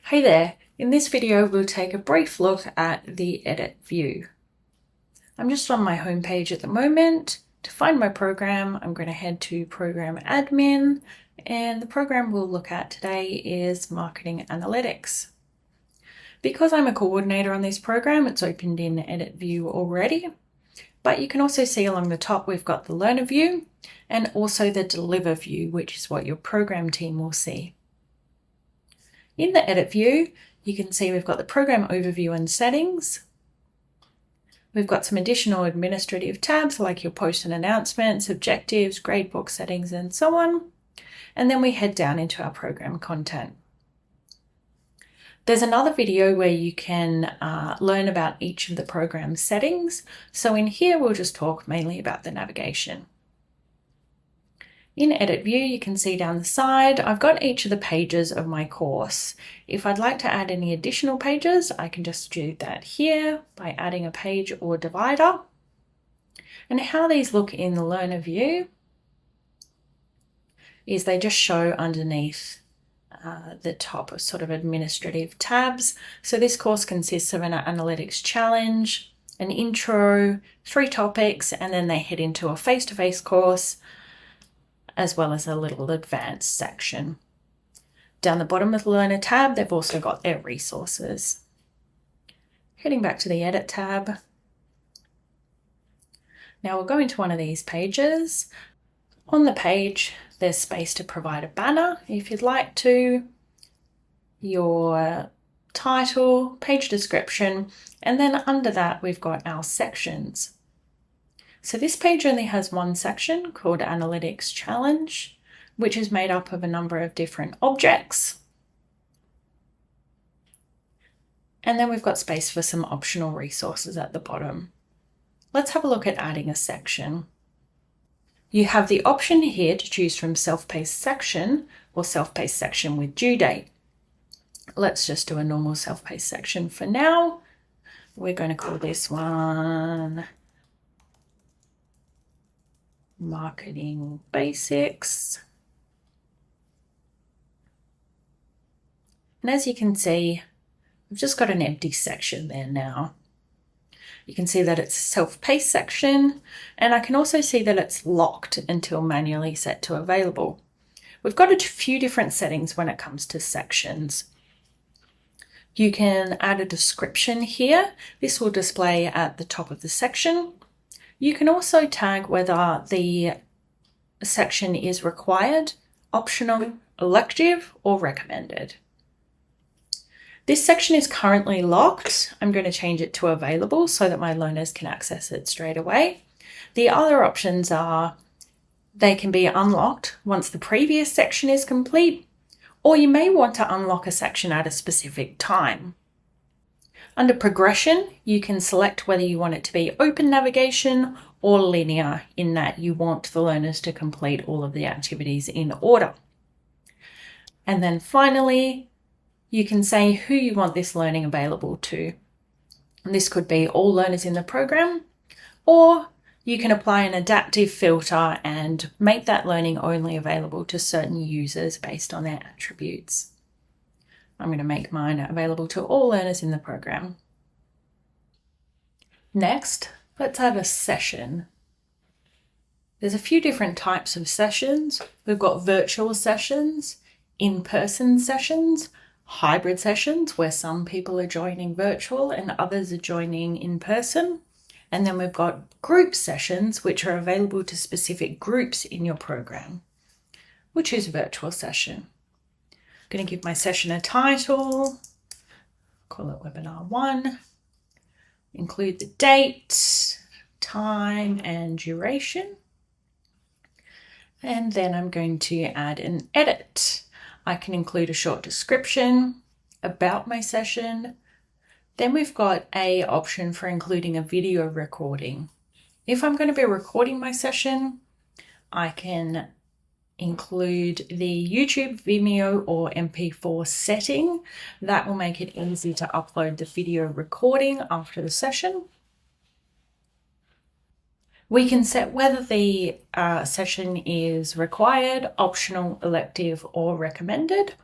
Hey there, in this video we'll take a brief look at the edit view. I'm just on my home page at the moment. To find my program, I'm going to head to Program Admin, and the program we'll look at today is Marketing Analytics. Because I'm a coordinator on this program, it's opened in Edit View already, but you can also see along the top we've got the Learner view and also the Deliver view, which is what your program team will see. In the Edit view, you can see we've got the program overview and settings. We've got some additional administrative tabs like your post and announcements, objectives, gradebook settings, and so on. And then we head down into our program content. There's another video where you can learn about each of the program settings. So in here, we'll just talk mainly about the navigation. In Edit View, you can see down the side, I've got each of the pages of my course. If I'd like to add any additional pages, I can just do that here by adding a page or divider. And how these look in the Learner view is they just show underneath the top of sort of administrative tabs. So this course consists of an analytics challenge, an intro, 3 topics, and then they head into a face-to-face course, as well as a little advanced section. Down the bottom of the Learner tab, they've also got their resources. Heading back to the Edit tab. Now we'll go into one of these pages. On the page, there's space to provide a banner if you'd like to, your title, page description, and then under that we've got our sections. So this page only has one section called Analytics Challenge, which is made up of a number of different objects. And then we've got space for some optional resources at the bottom. Let's have a look at adding a section. You have the option here to choose from self-paced section or self-paced section with due date. Let's just do a normal self-paced section for now. We're going to call this one Marketing Basics. And as you can see, I've just got an empty section there now. You can see that it's a self-paced section, and I can also see that it's locked until manually set to available. We've got a few different settings when it comes to sections. You can add a description here. This will display at the top of the section. You can also tag whether the section is required, optional, elective, or recommended. This section is currently locked. I'm going to change it to available so that my learners can access it straight away. The other options are they can be unlocked once the previous section is complete, or you may want to unlock a section at a specific time. Under progression, you can select whether you want it to be open navigation or linear, in that you want the learners to complete all of the activities in order. And then finally, you can say who you want this learning available to. And this could be all learners in the program, or you can apply an adaptive filter and make that learning only available to certain users based on their attributes. I'm going to make mine available to all learners in the program. Next, let's add a session. There's a few different types of sessions. We've got virtual sessions, in-person sessions, hybrid sessions where some people are joining virtual and others are joining in person. And then we've got group sessions, which are available to specific groups in your program, which is a virtual session. I'm going to give my session a title, call it Webinar 1, include the date, time, and duration. And then I'm going to add an edit. I can include a short description about my session. Then we've got an option for including a video recording. If I'm going to be recording my session, I can include the YouTube, Vimeo, or MP4 setting. That will make it easy to upload the video recording after the session. We can set whether the session is required, optional, elective, or recommended.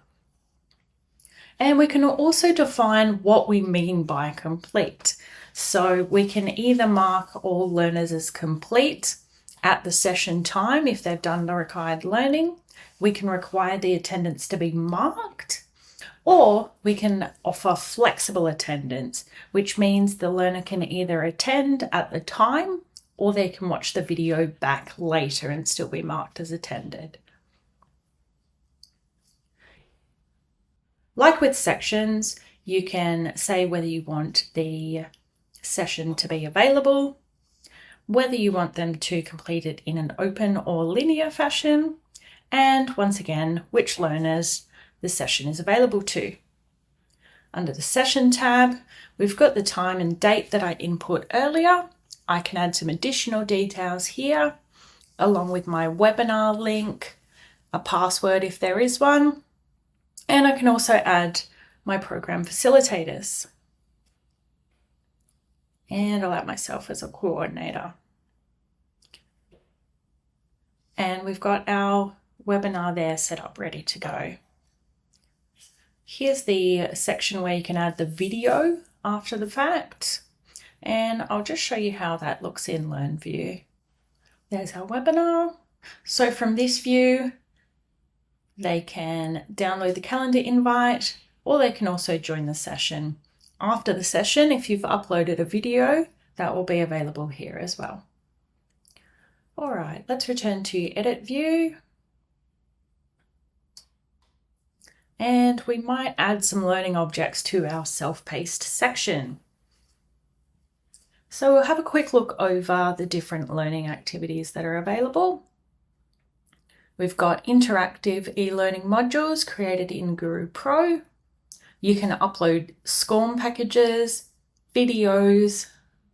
And we can also define what we mean by complete. So we can either mark all learners as complete at the session time if they've done the required learning. We can require the attendance to be marked, or we can offer flexible attendance, which means the learner can either attend at the time or they can watch the video back later and still be marked as attended. Like with sections, you can say whether you want the session to be available, whether you want them to complete it in an open or linear fashion, and once again, which learners the session is available to. Under the session tab, we've got the time and date that I input earlier. I can add some additional details here, along with my webinar link, a password if there is one, and I can also add my program facilitators. And I'll add myself as a coordinator. And we've got our webinar there set up, ready to go. Here's the section where you can add the video after the fact. And I'll just show you how that looks in Learn View. There's our webinar. So from this view, they can download the calendar invite, or they can also join the session. After the session, if you've uploaded a video, that will be available here as well. All right, let's return to Edit View. And we might add some learning objects to our self-paced section. So we'll have a quick look over the different learning activities that are available. We've got interactive e-learning modules created in Guroo Pro. You can upload SCORM packages, videos,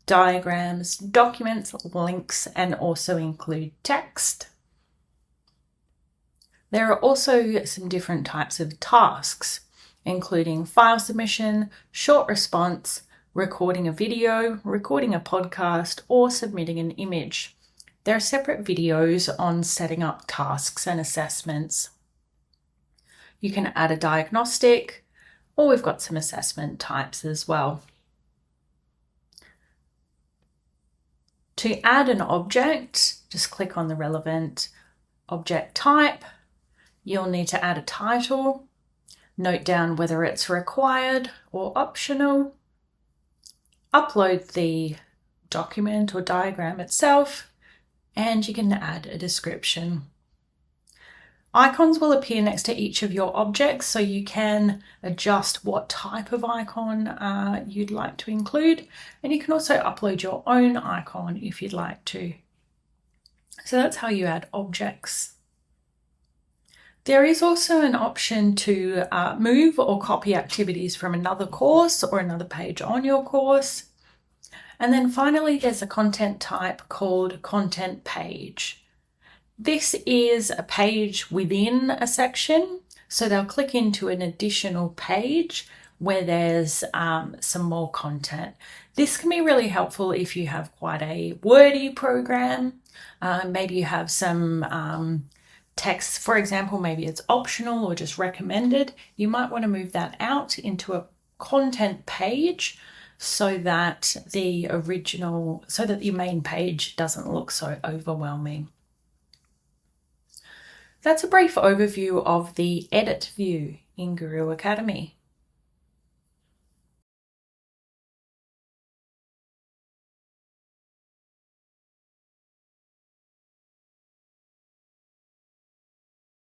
diagrams, documents, links, and also include text. There are also some different types of tasks, including file submission, short response, recording a video, recording a podcast, or submitting an image. There are separate videos on setting up tasks and assessments. You can add a diagnostic, or we've got some assessment types as well. To add an object, just click on the relevant object type. You'll need to add a title, note down whether it's required or optional, upload the document or diagram itself, and you can add a description. Icons will appear next to each of your objects, so you can adjust what type of icon you'd like to include, and you can also upload your own icon if you'd like to. So that's how you add objects. There is also an option to move or copy activities from another course or another page on your course. And then finally, there's a content type called Content Page. This is a page within a section, so they'll click into an additional page where there's some more content. This can be really helpful if you have quite a wordy program. Maybe you have some text, for example, maybe it's optional or just recommended. You might want to move that out into a content page so that your main page doesn't look so overwhelming. That's a brief overview of the edit view in Guroo Academy.